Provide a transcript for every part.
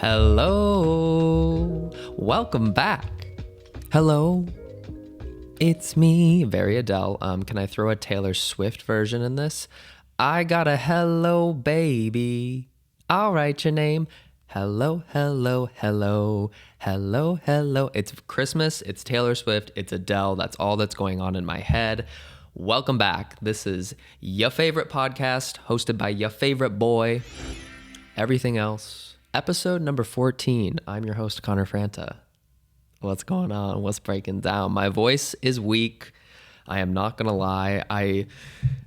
Hello, welcome back. Hello, it's me, very Adele. Can I throw a Taylor Swift version in this? I got a hello, baby. I'll write your name. Hello, hello, hello, hello, hello. It's Christmas, it's Taylor Swift, it's Adele. That's all that's going on in my head. Welcome back. This is your favorite podcast, hosted by your favorite boy. Everything else. Episode number 14. I'm your host, Connor Franta. What's going on? What's breaking down? My voice is weak. I am not going to lie. I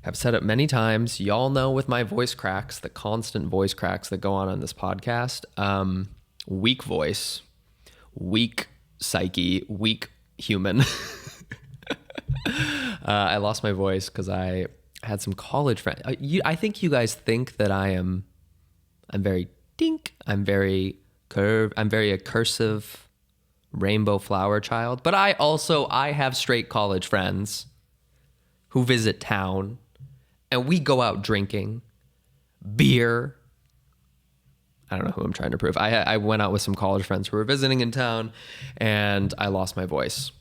have said it many times. Y'all know with my voice cracks, the constant voice cracks that go on this podcast, weak voice, weak psyche, weak human. I lost my voice because I had some college friends. I think you guys think that I'm very dink. I'm very curved. I'm very a cursive rainbow flower child. But I have straight college friends who visit town and we go out drinking beer. I don't know who I'm trying to prove. I went out with some college friends who were visiting in town and I lost my voice.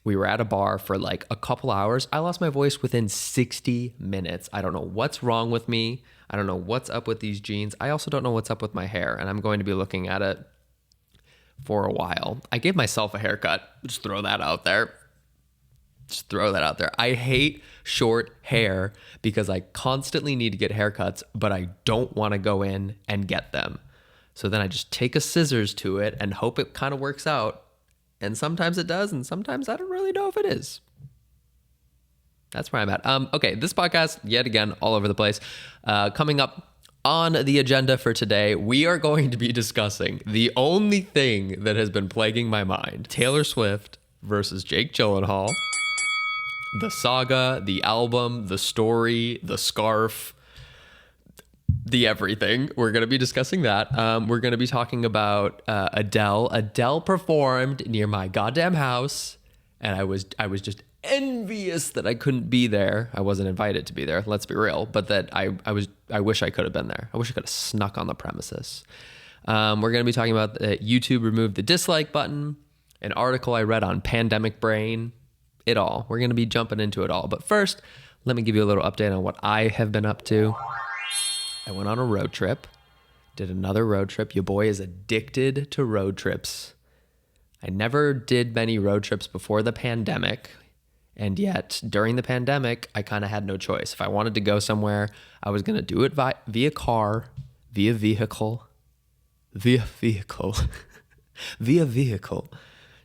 We were at a bar for like a couple hours. I lost my voice within 60 minutes. I don't know what's wrong with me. I don't know what's up with these jeans. I also don't know what's up with my hair, and I'm going to be looking at it for a while. I gave myself a haircut. Just throw that out there. I hate short hair because I constantly need to get haircuts, but I don't want to go in and get them. So then I just take a scissors to it and hope it kind of works out. And sometimes it does, and sometimes I don't really know if it is. That's where I'm at. Okay, this podcast, yet again, all over the place. Coming up on the agenda for today, we are going to be discussing the only thing that has been plaguing my mind. Taylor Swift versus Jake Gyllenhaal. The saga, the album, the story, the scarf, the everything. We're going to be discussing that. We're going to be talking about Adele. Adele performed near my goddamn house, and I was just envious that I couldn't be there. I wasn't invited to be there, let's be real, but that I wish I could have been there. I wish I could have snuck on the premises. We're going to be talking about YouTube removed the dislike button, an article I read on Pandemic Brain, it all. We're going to be jumping into it all. But first, let me give you a little update on what I have been up to. I went on a road trip, did another road trip. Your boy is addicted to road trips. I never did many road trips before the pandemic. And yet, during the pandemic, I kind of had no choice. If I wanted to go somewhere, I was going to do it via vehicle.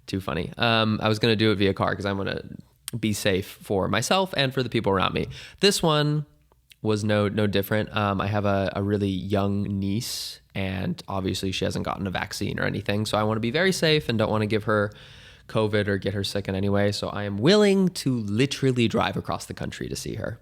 Too funny. I was going to do it via car because I'm going to be safe for myself and for the people around me. This one was no different. I have a really young niece, and obviously she hasn't gotten a vaccine or anything. So I want to be very safe and don't want to give her COVID or get her sick in any way. So I am willing to literally drive across the country to see her.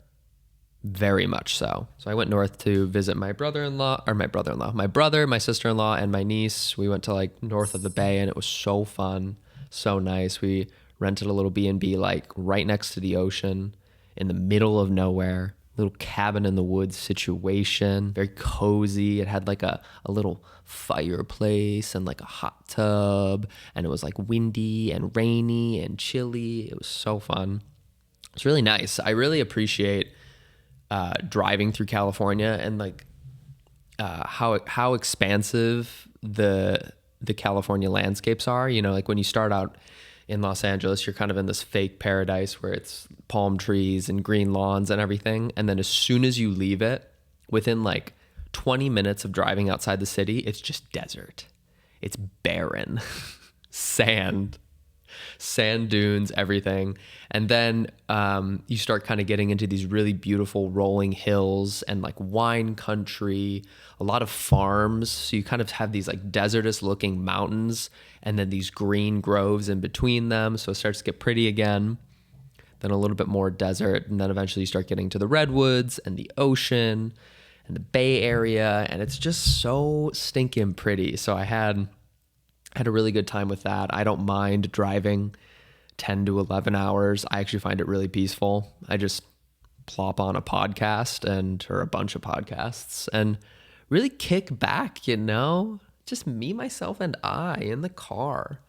Very much so. So I went north to visit my brother, my sister-in-law, and my niece. We went to like north of the bay, and it was so fun, so nice. We rented a little B&B like right next to the ocean in the middle of nowhere. Little cabin in the woods situation, very cozy. It had like a little fireplace and like a hot tub, and it was like windy and rainy and chilly. It was so fun. It's really nice. I really appreciate driving through California and like how expansive the California landscapes are. You know, like when you start out in Los Angeles, you're kind of in this fake paradise where it's palm trees and green lawns and everything. And then as soon as you leave it, within like 20 minutes of driving outside the city, it's just desert. It's barren, sand dunes, everything. And then you start kind of getting into these really beautiful rolling hills and like wine country, a lot of farms. So you kind of have these like desertous looking mountains and then these green groves in between them. So it starts to get pretty again. Then a little bit more desert. And then eventually you start getting to the redwoods and the ocean and the Bay Area. And it's just so stinking pretty. So I had a really good time with that. I don't mind driving 10 to 11 hours. I actually find it really peaceful. I just plop on a podcast or a bunch of podcasts and really kick back, you know? Just me, myself, and I in the car.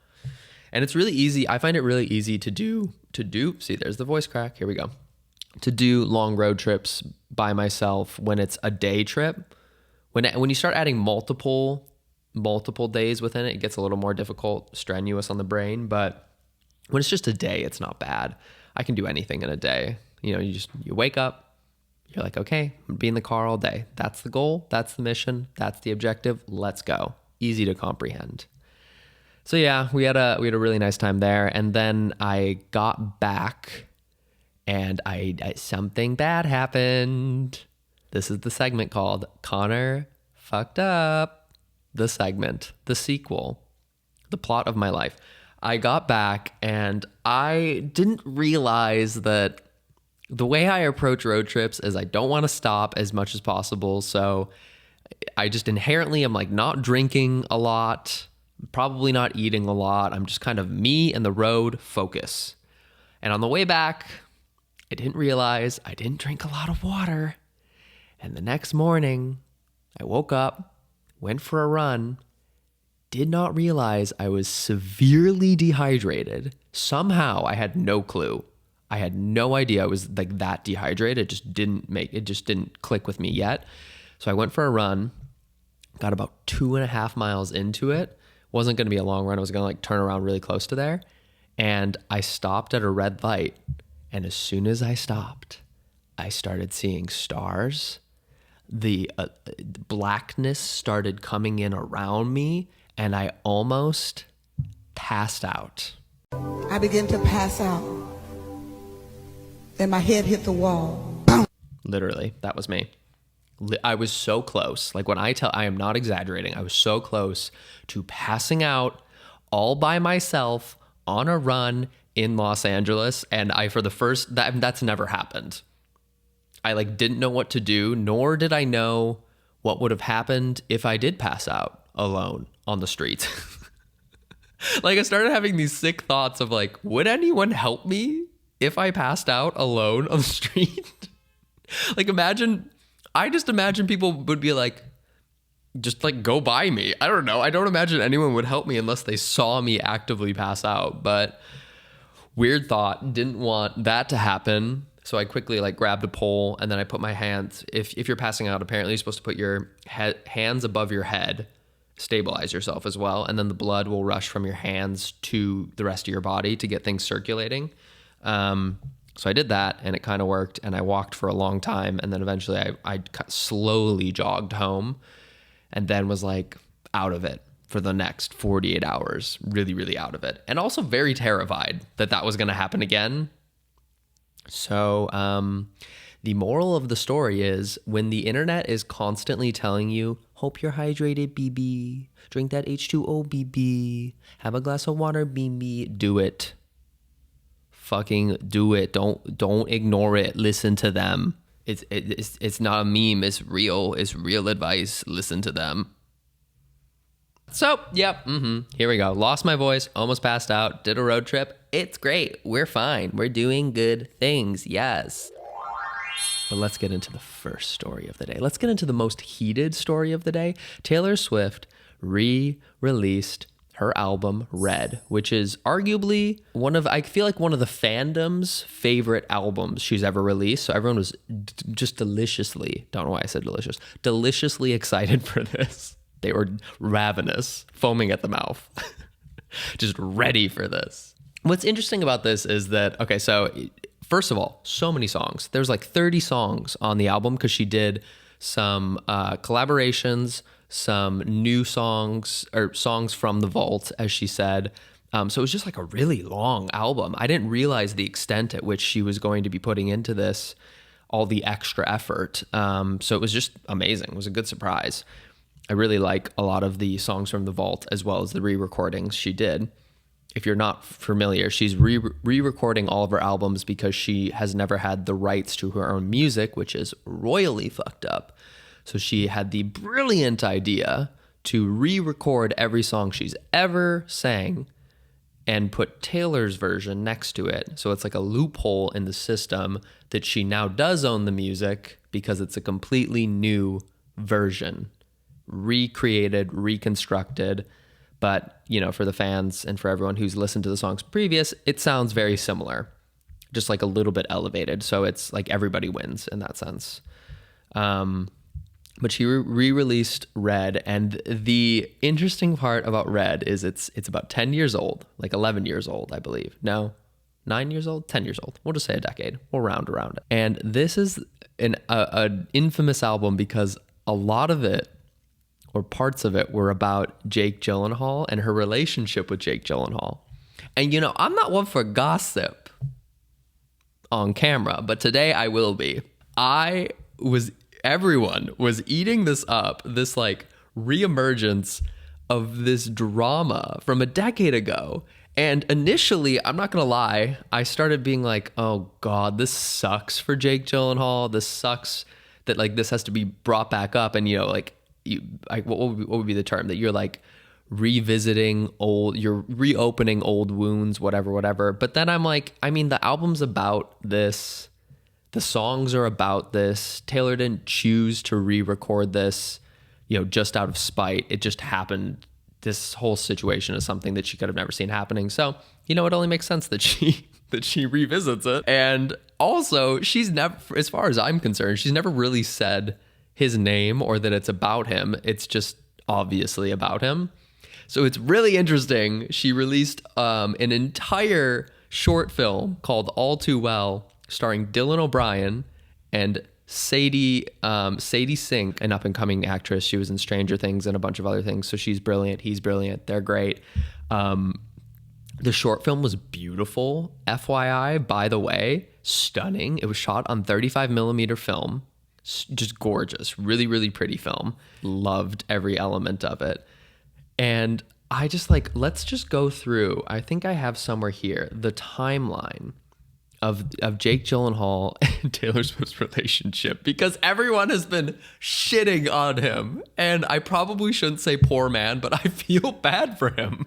And it's really easy. I find it really easy to do. See, there's the voice crack. Here we go. To do long road trips by myself when it's a day trip. When you start adding multiple days within it, it gets a little more difficult, strenuous on the brain. But when it's just a day, it's not bad. I can do anything in a day. You know, you wake up, you're like, okay, I'm gonna be in the car all day. That's the goal. That's the mission. That's the objective. Let's go. Easy to comprehend. So yeah, we had a really nice time there. And then I got back and I something bad happened. This is the segment called Connor Fucked Up. The segment, the sequel, the plot of my life. I got back and I didn't realize that the way I approach road trips is I don't want to stop as much as possible. So I just inherently am like not drinking a lot, probably not eating a lot. I'm just kind of me and the road focus. And on the way back, I didn't realize I didn't drink a lot of water. And the next morning, I woke up, went for a run, did not realize I was severely dehydrated. Somehow I had no clue. I had no idea I was like that dehydrated. It just didn't click with me yet. So I went for a run, got about 2.5 miles into it. Wasn't going to be a long run. I was going to like turn around really close to there. And I stopped at a red light. And as soon as I stopped, I started seeing stars. The blackness started coming in around me and I almost passed out. I began to pass out. Then my head hit the wall. Literally, that was me. I was so close. Like when I am not exaggerating. I was so close to passing out all by myself on a run in Los Angeles. And that's never happened. I like didn't know what to do, nor did I know what would have happened if I did pass out alone on the streets. Like I started having these sick thoughts of like, would anyone help me if I passed out alone on the street? Like I just imagine people would be like, just like go by me. I don't know. I don't imagine anyone would help me unless they saw me actively pass out. But weird thought, didn't want that to happen. So I quickly like grabbed a pole and then I put my hands, if you're passing out, apparently you're supposed to put your hands above your head, stabilize yourself as well. And then the blood will rush from your hands to the rest of your body to get things circulating. So I did that and it kind of worked and I walked for a long time. And then eventually I slowly jogged home and then was like out of it for the next 48 hours, really, really out of it. And also very terrified that was going to happen again. So the moral of the story is when the internet is constantly telling you, hope you're hydrated, BB, drink that H2O, BB, have a glass of water, BB, do it. Fucking do it. Don't ignore it. Listen to them. It's not a meme. It's real. It's real advice. Listen to them. So, yep. Here we go. Lost my voice. Almost passed out. Did a road trip. It's great. We're fine. We're doing good things. Yes. But let's get into the first story of the day. Let's get into the most heated story of the day. Taylor Swift re-released her album Red, which is arguably I feel like one of the fandom's favorite albums she's ever released. So everyone was just deliciously excited for this. They were ravenous, foaming at the mouth, just ready for this. What's interesting about this is that, okay, so first of all, so many songs. There's like 30 songs on the album because she did some collaborations, some new songs or songs from the vault, as she said. So it was just like a really long album. I didn't realize the extent at which she was going to be putting into this, all the extra effort. So it was just amazing. It was a good surprise. I really like a lot of the songs from the vault as well as the re-recordings she did. If you're not familiar, she's re-recording all of her albums because she has never had the rights to her own music, which is royally fucked up. So she had the brilliant idea to re-record every song she's ever sang and put Taylor's version next to it. So it's like a loophole in the system that she now does own the music because it's a completely new version, recreated, reconstructed. But, you know, for the fans and for everyone who's listened to the songs previous, it sounds very similar, just like a little bit elevated. So it's like everybody wins in that sense. But she re-released Red, and the interesting part about Red is it's about 10 years old, like 11 years old, I believe. No, 9 years old, 10 years old. We'll just say a decade. We'll round around it. And this is an infamous album because a lot of it, or parts of it, were about Jake Gyllenhaal and her relationship with Jake Gyllenhaal. And, you know, I'm not one for gossip on camera, but today I will be. Everyone was eating this up, this like reemergence of this drama from a decade ago. And initially, I'm not going to lie, I started being like, oh God, this sucks for Jake Gyllenhaal. This sucks that like this has to be brought back up. And, you know, like, what would be the term that you're like you're reopening old wounds, whatever. But then I'm like, I mean, the album's about this. The songs are about this. Taylor didn't choose to re-record this, you know, just out of spite. It just happened. This whole situation is something that she could have never seen happening. So, you know, it only makes sense that she revisits it. And also, she's never, as far as I'm concerned, she's never really said his name or that it's about him. It's just obviously about him. So it's really interesting. She released an entire short film called All Too Well, starring Dylan O'Brien and Sadie Sink, an up-and-coming actress. She was in Stranger Things and a bunch of other things. So she's brilliant. He's brilliant. They're great. The short film was beautiful. FYI, by the way, stunning. It was shot on 35 millimeter film. Just gorgeous. Really, really pretty film. Loved every element of it. And I just like, let's just go through. I think I have somewhere here the timeline of Jake Gyllenhaal and Taylor Swift's relationship, because everyone has been shitting on him. And I probably shouldn't say poor man, but I feel bad for him.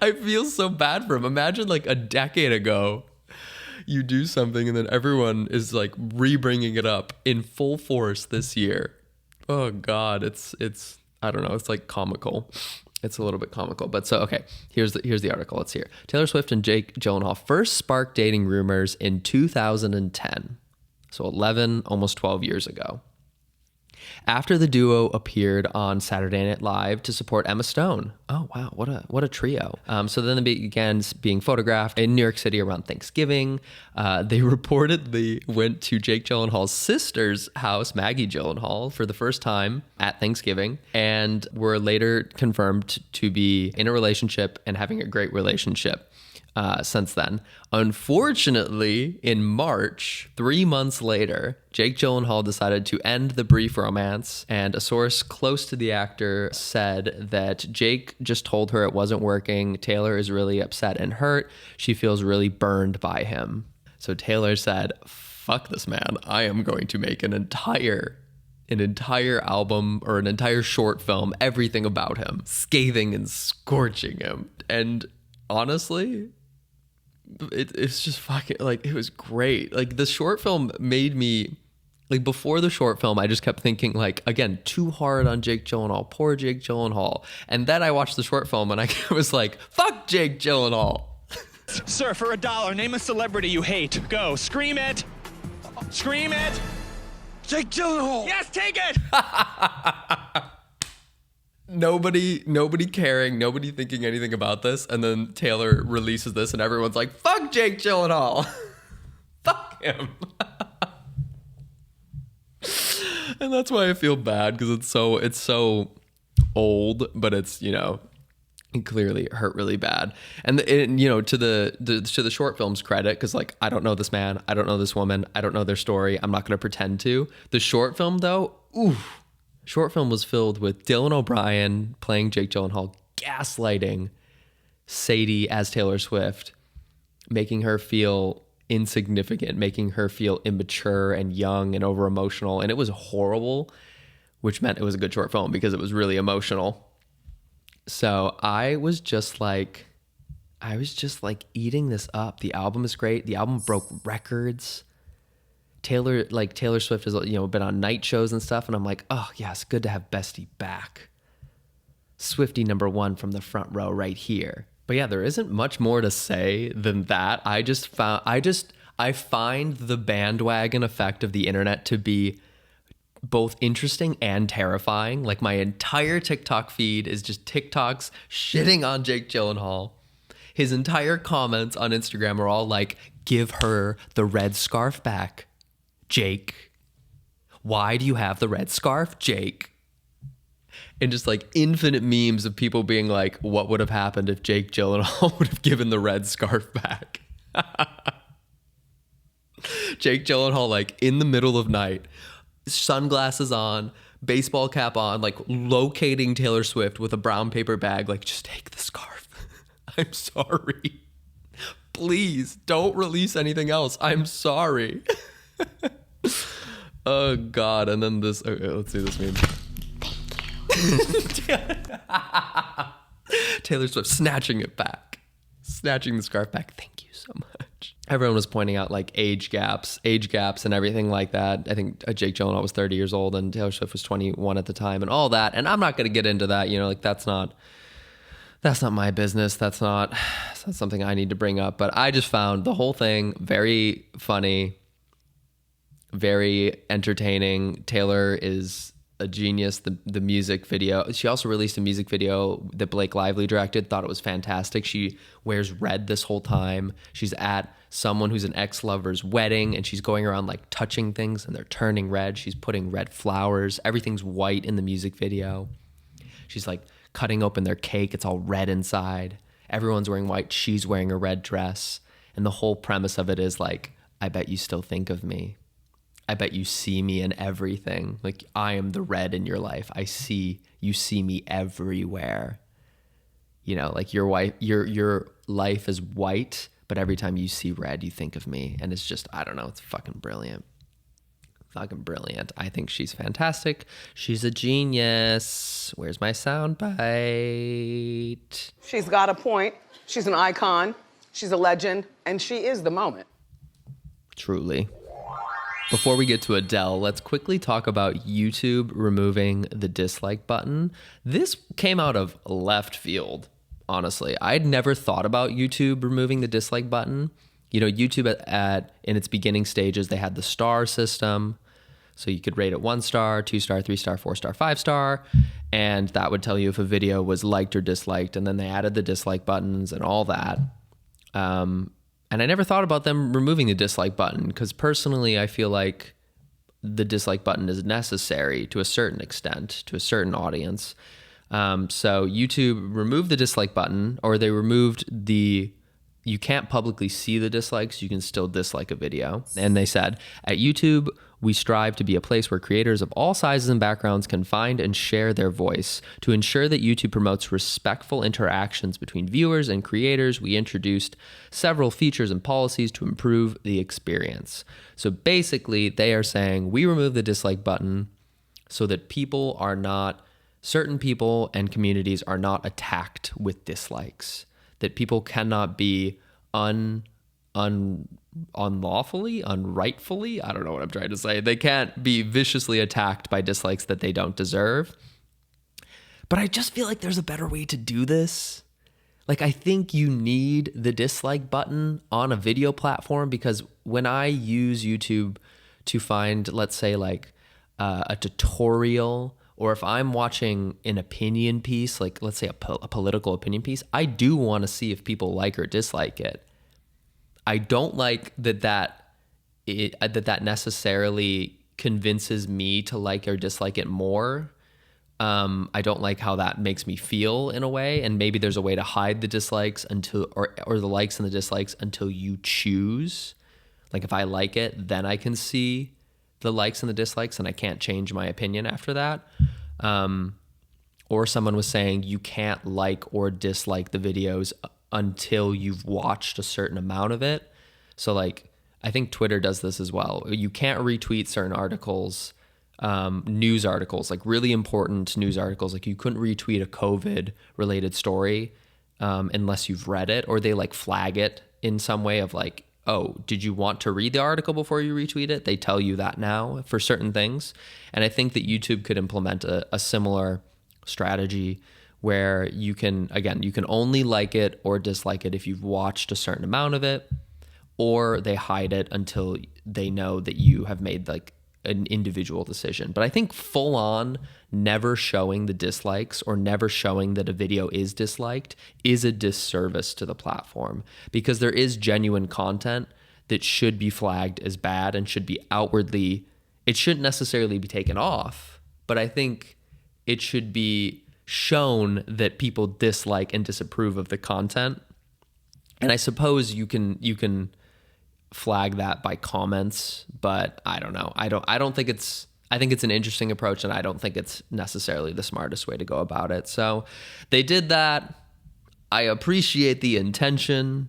I feel so bad for him. Imagine like a decade ago, you do something and then everyone is like re-bringing it up in full force this year. Oh God, it's I don't know, it's like comical. It's a little bit comical, but so, okay, here's the article. Let's hear. Taylor Swift and Jake Gyllenhaal first sparked dating rumors in 2010. So 11, almost 12 years ago. After the duo appeared on Saturday Night Live to support Emma Stone. Oh, wow. What a trio. So then they began being photographed in New York City around Thanksgiving. They reportedly went to Jake Gyllenhaal's sister's house, Maggie Gyllenhaal, for the first time at Thanksgiving, and were later confirmed to be in a relationship and having a great relationship since then. Unfortunately, in March, 3 months later, Jake Gyllenhaal decided to end the brief romance, and a source close to the actor said that Jake just told her it wasn't working. Taylor is really upset and hurt. She feels really burned by him. So Taylor said, fuck this man. I am going to make an entire album or an entire short film, everything about him, scathing and scorching him. And honestly, it's just fucking, like, it was great. Like, the short film made me, like, before the short film, I just kept thinking, like, again, too hard on Jake Gyllenhaal, poor Jake Gyllenhaal. And then I watched the short film and I was like, fuck Jake Gyllenhaal. Sir, for $1, name a celebrity you hate. Go, scream it. Scream it. Jake Gyllenhaal. Yes, take it. Nobody caring, nobody thinking anything about this, and then Taylor releases this and everyone's like, fuck Jake Gyllenhaal. Fuck him. And that's why I feel bad, because it's so old, but it's, you know, it clearly hurt really bad. And you know, to the short film's credit, because like, I don't know this man, I don't know this woman, I don't know their story, I'm not going to pretend to. The short film though, short film was filled with Dylan O'Brien playing Jake Gyllenhaal, gaslighting Sadie as Taylor Swift, making her feel insignificant, making her feel immature and young and over emotional. And it was horrible, which meant it was a good short film because it was really emotional. So I was just like eating this up. The album is great. The album broke records. Taylor Swift has, been on night shows and stuff. And I'm like, oh yeah, it's good to have Bestie back. Swiftie #1 from the front row right here. But yeah, there isn't much more to say than that. I find the bandwagon effect of the internet to be both interesting and terrifying. Like my entire TikTok feed is just TikToks shitting on Jake Gyllenhaal. His entire comments on Instagram are all like, give her the red scarf back, Jake. Why do you have the red scarf, Jake? And just like infinite memes of people being like, what would have happened if Jake Gyllenhaal would have given the red scarf back? Jake Gyllenhaal, like in the middle of night, sunglasses on, baseball cap on, like locating Taylor Swift with a brown paper bag, like, just take the scarf. I'm sorry. Please don't release anything else. I'm sorry. Oh God. And then this, okay, let's see this meme. Taylor Swift snatching it back, snatching the scarf back. Thank you so much. Everyone was pointing out like age gaps and everything like that. I think Jake Gyllenhaal was 30 years old and Taylor Swift was 21 at the time and all that. And I'm not going to get into that, like that's not my business. That's not something I need to bring up. But I just found the whole thing very funny, very entertaining. Taylor is a genius. The music video. She also released a music video that Blake Lively directed. Thought it was fantastic. She wears red this whole time. She's at someone who's an ex-lover's wedding and she's going around like touching things and they're turning red. She's putting red flowers. Everything's white in the music video. She's like cutting open their cake. It's all red inside. Everyone's wearing white. She's wearing a red dress. And the whole premise of it is like, I bet you still think of me. I bet you see me in everything. Like I am the red in your life. You see me everywhere. Like your life is white, but every time you see red, you think of me. And it's just, I don't know, it's fucking brilliant. Fucking brilliant. I think she's fantastic. She's a genius. Where's my soundbite? She's got a point. She's an icon. She's a legend. And she is the moment. Truly. Before we get to Adele, let's quickly talk about YouTube removing the dislike button. This came out of left field, honestly. I'd never thought about YouTube removing the dislike button. YouTube in its beginning stages, they had the star system. So you could rate it 1 star, 2 star, 3 star, 4 star, 5 star. And that would tell you if a video was liked or disliked. And then they added the dislike buttons and all that. And I never thought about them removing the dislike button because personally, I feel like the dislike button is necessary to a certain extent, to a certain audience. So YouTube removed the dislike button, or they removed you can't publicly see the dislikes, you can still dislike a video. And they said, at YouTube, we strive to be a place where creators of all sizes and backgrounds can find and share their voice. To ensure that YouTube promotes respectful interactions between viewers and creators, we introduced several features and policies to improve the experience. So basically, they are saying we remove the dislike button so that certain people and communities are not attacked with dislikes. That people cannot be unlawfully, unrightfully, I don't know what I'm trying to say. They can't be viciously attacked by dislikes that they don't deserve. But I just feel like there's a better way to do this. Like, I think you need the dislike button on a video platform because when I use YouTube to find, let's say, like a tutorial, or if I'm watching an opinion piece, like let's say a political opinion piece, I do want to see if people like or dislike it. I don't like that necessarily convinces me to like or dislike it more. I don't like how that makes me feel in a way, and maybe there's a way to hide the dislikes or the likes and the dislikes until you choose. Like if I like it, then I can see the likes and the dislikes, and I can't change my opinion after that. Or someone was saying you can't like or dislike the videos until you've watched a certain amount of it. So like, I think Twitter does this as well. You can't retweet certain articles, news articles, like really important news articles. Like you couldn't retweet a COVID related story unless you've read it, or they like flag it in some way of like, oh, did you want to read the article before you retweet it? They tell you that now for certain things. And I think that YouTube could implement a similar strategy where you can only like it or dislike it if you've watched a certain amount of it, or they hide it until they know that you have made like an individual decision. But I think full on never showing the dislikes or never showing that a video is disliked is a disservice to the platform, because there is genuine content that should be flagged as bad and should be outwardly, it shouldn't necessarily be taken off, but I think it should be shown that people dislike and disapprove of the content. And I suppose you can flag that by comments, but I don't know. I think it's an interesting approach, and I don't think it's necessarily the smartest way to go about it. So they did that. I appreciate the intention,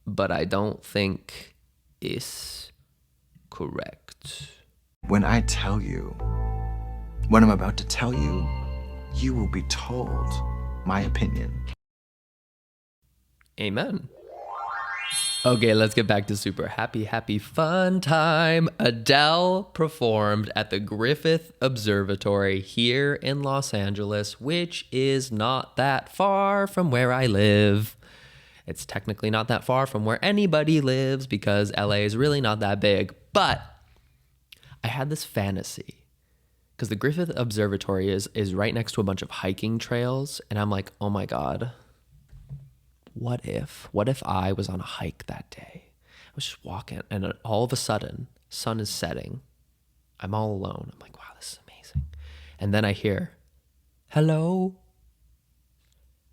but I don't think it's correct. When I tell you what I'm about to tell you, you will be told my opinion. Amen. Okay, let's get back to super happy fun time. Adele performed at the Griffith Observatory here in Los Angeles, which is not that far from where I live. It's technically not that far from where anybody lives because LA is really not that big. But I had this fantasy because the Griffith Observatory is right next to a bunch of hiking trails. And I'm like, oh my God, what if I was on a hike that day? I was just walking and all of a sudden, sun is setting. I'm all alone. I'm like, wow, this is amazing. And then I hear, hello,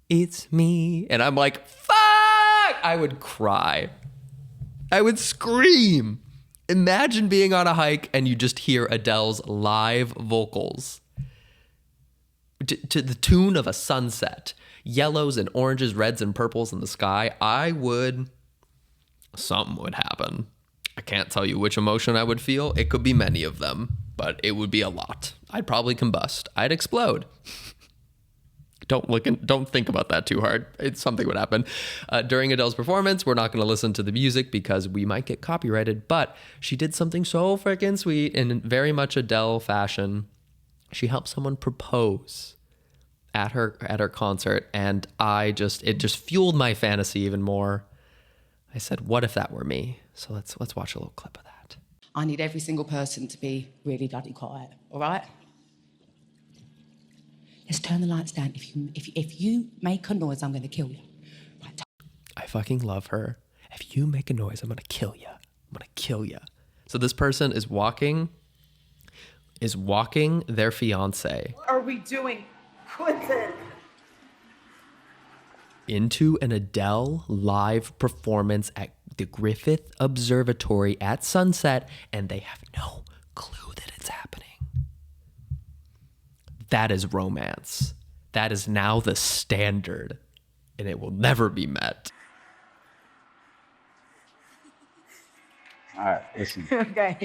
it's me. And I'm like, fuck! I would cry. I would scream. Imagine being on a hike and you just hear Adele's live vocals to the tune of a sunset, yellows and oranges, reds and purples in the sky. Something would happen. I can't tell you which emotion I would feel. It could be many of them, but it would be a lot. I'd probably combust. I'd explode. Don't think about that too hard. Something would happen. During Adele's performance, we're not going to listen to the music because we might get copyrighted, but she did something so freaking sweet in very much Adele fashion. She helped someone propose at her concert, and it just fueled my fantasy even more. I said, what if that were me? So let's watch a little clip of that. I need every single person to be really bloody quiet, all right? Let's turn the lights down. If you make a noise, I'm going to kill you. Right. I fucking love her. If you make a noise, I'm going to kill you. I'm going to kill you. So this person is walking their fiance. What are we doing? Quentin! Into an Adele live performance at the Griffith Observatory at sunset, and they have no clue that it's happening. That is romance. That is now the standard, and it will never be met. All right, listen. Okay.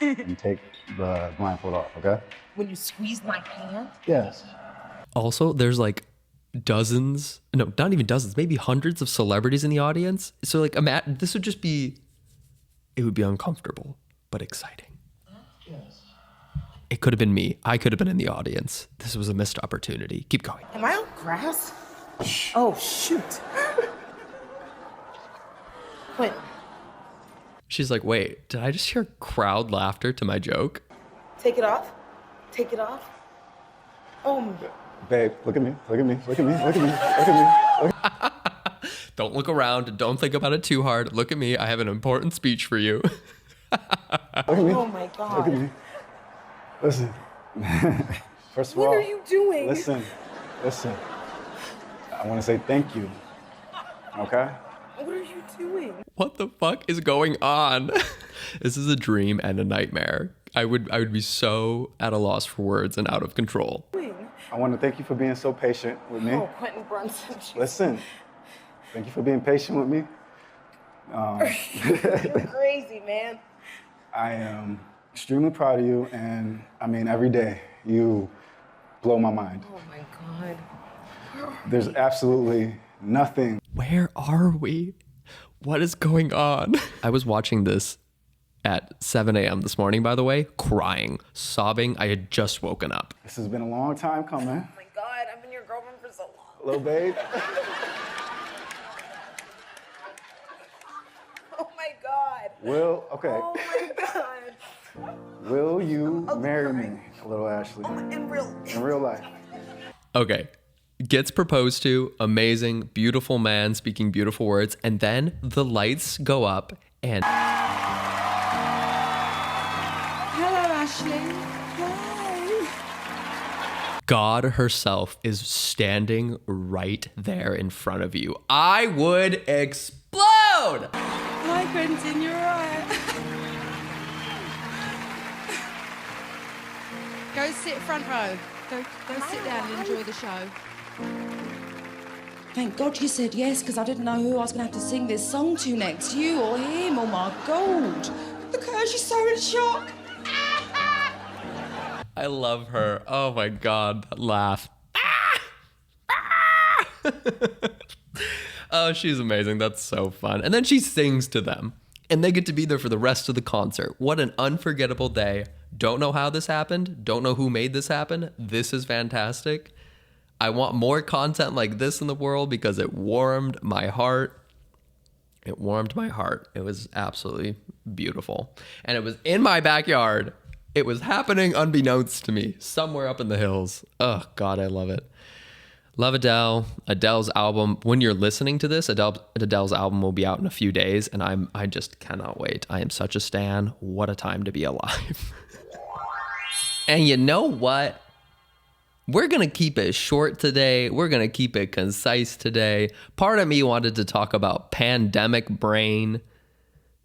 And take the blindfold off, okay? When you squeeze my hand? Yes. Also, there's like dozens, no, not even dozens, maybe hundreds of celebrities in the audience. So like, this would just be, it would be uncomfortable, but exciting. Yes. It could have been me. I could have been in the audience. This was a missed opportunity. Keep going. Am I on grass? Oh, shoot. Quentin. She's like, wait, did I just hear crowd laughter to my joke? Take it off. Take it off. Oh, my. Babe, look at me. Look at me. Look at me. Look at me. Look at me. Look. Don't look around. Don't think about it too hard. Look at me. I have an important speech for you. Look at me. Oh, my God. Look at me. Listen. First of all, What are you doing? Listen. I want to say thank you. Okay? What are you doing? What the fuck is going on? This is a dream and a nightmare. I would be so at a loss for words and out of control. I want to thank you for being so patient with me. Oh, Quentin Brunson. Listen. Thank you for being patient with me. You're crazy, man. I am extremely proud of you, and I mean, every day you blow my mind. Oh, my God. There's absolutely nothing. Where are we? What is going on? I was watching this at 7 a.m. this morning, by the way, crying, sobbing. I had just woken up. This has been a long time coming. Oh my God, I've been your girlfriend for so long. Little babe. Oh my God. Okay. Oh my God. Will you marry me, little Ashley? In real life. Okay. Gets proposed to, amazing, beautiful man speaking beautiful words, and then the lights go up and... Hello, Ashley. Hi. God herself is standing right there in front of you. I would explode! Hi, Quentin. You're right. Go sit front row. Go sit down and enjoy the show. Thank God you said yes, because I didn't know who I was going to have to sing this song to next. You or him. Oh, my God. Look at her. She's so in shock. I love her. Oh my God, that laugh. Oh, she's amazing. That's so fun. And then she sings to them, and they get to be there for the rest of the concert. What an unforgettable day. Don't know how this happened. Don't know who made this happen. This is fantastic. I want more content like this in the world because it warmed my heart. It warmed my heart. It was absolutely beautiful. And it was in my backyard. It was happening unbeknownst to me, somewhere up in the hills. Oh, God, I love it. Love Adele. Adele's album. When you're listening to this, Adele's album will be out in a few days, and I just cannot wait. I am such a stan. What a time to be alive. And you know what? We're going to keep it short today. We're going to keep it concise today. Part of me wanted to talk about pandemic brain.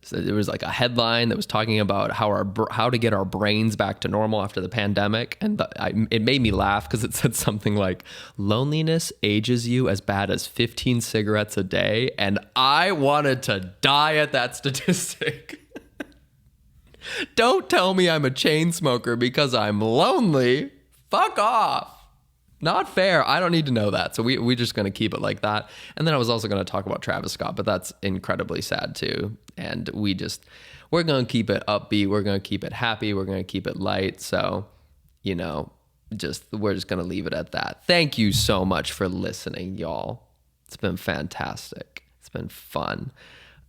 So there was like a headline that was talking about how to get our brains back to normal after the pandemic. And it made me laugh because it said something like, loneliness ages you as bad as 15 cigarettes a day. And I wanted to die at that statistic. Don't tell me I'm a chain smoker because I'm lonely. Fuck off. Not fair. I don't need to know that. So we're just going to keep it like that. And then I was also going to talk about Travis Scott, but that's incredibly sad too. And we're going to keep it upbeat. We're going to keep it happy. We're going to keep it light. So, we're just going to leave it at that. Thank you so much for listening, y'all. It's been fantastic. It's been fun.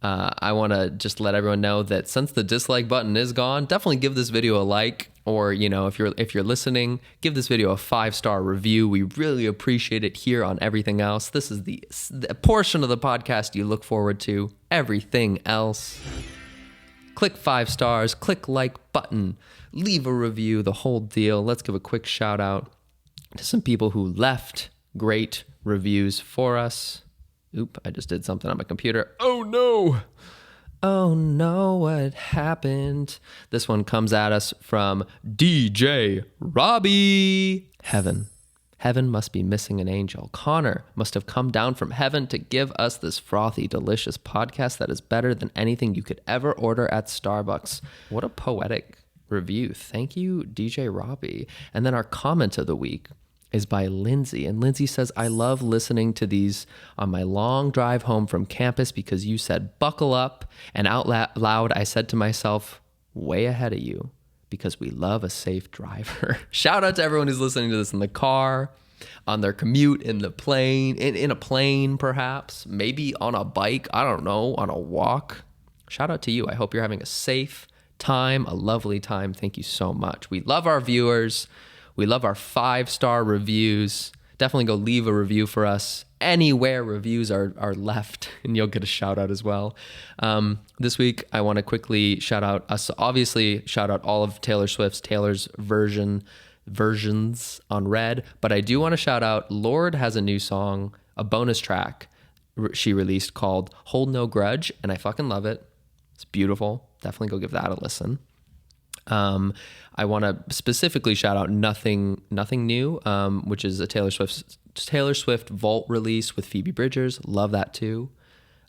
I want to just let everyone know that since the dislike button is gone, definitely give this video a like, or if you're listening, give this video a 5-star review. We really appreciate it here on Everything Else. This is the portion of the podcast you look forward to. Everything else. Click 5 stars, click like button, leave a review, the whole deal. Let's give a quick shout out to some people who left great reviews for us. Oop, I just did something on my computer. Oh no! Oh no, what happened? This one comes at us from DJ Robbie. Heaven must be missing an angel. Connor must have come down from heaven to give us this frothy, delicious podcast that is better than anything you could ever order at Starbucks. What a poetic review. Thank you, DJ Robbie. And then our comment of the week is by Lindsay. And Lindsay says, I love listening to these on my long drive home from campus because you said, buckle up. And out loud, I said to myself, way ahead of you, because we love a safe driver. Shout out to everyone who's listening to this in the car, on their commute, in the plane, in a plane, perhaps, maybe on a bike, I don't know, on a walk. Shout out to you. I hope you're having a safe time, a lovely time. Thank you so much. We love our viewers. We love our 5-star reviews. Definitely go leave a review for us anywhere reviews are left, and you'll get a shout out as well. This week, I want to quickly shout out us. Obviously, shout out all of Taylor's versions on Red. But I do want to shout out Lorde has a new song, a bonus track she released called Hold No Grudge, and I fucking love it. It's beautiful. Definitely go give that a listen. I want to specifically shout out Nothing New, which is a Taylor Swift Vault release with Phoebe Bridgers. Love that too.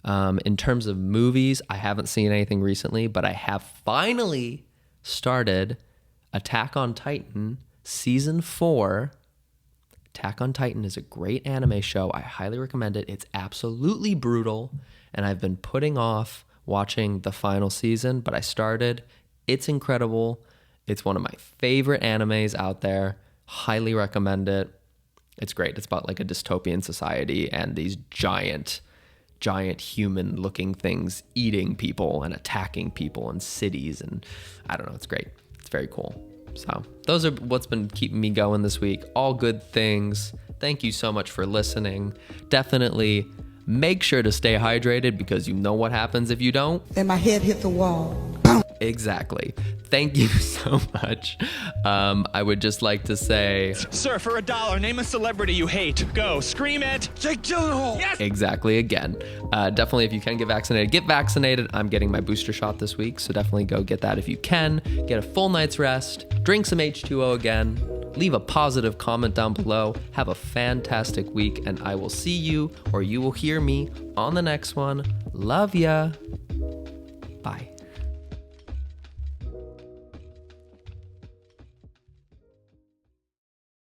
In terms of movies, I haven't seen anything recently, but I have finally started Attack on Titan Season 4. Attack on Titan is a great anime show. I highly recommend it. It's absolutely brutal, and I've been putting off watching the final season, but I started. It's incredible. It's one of my favorite animes out there. Highly recommend it. It's great. It's about like a dystopian society and these giant human looking things eating people and attacking people in cities, and I don't know, it's great. It's very cool. So those are what's been keeping me going this week. All good things. Thank you so much for listening. Definitely make sure to stay hydrated, because you know what happens if you don't. Then my head hit the wall. Exactly. Thank you so much. I would just like to say... Sir, for $1, name a celebrity you hate. Go, scream it. Jake Gyllenhaal. Yes. Exactly, again. Definitely, if you can get vaccinated, get vaccinated. I'm getting my booster shot this week, so definitely go get that if you can. Get a full night's rest. Drink some H2O again. Leave a positive comment down below. Have a fantastic week, and I will see you, or you will hear me, on the next one. Love ya. Bye.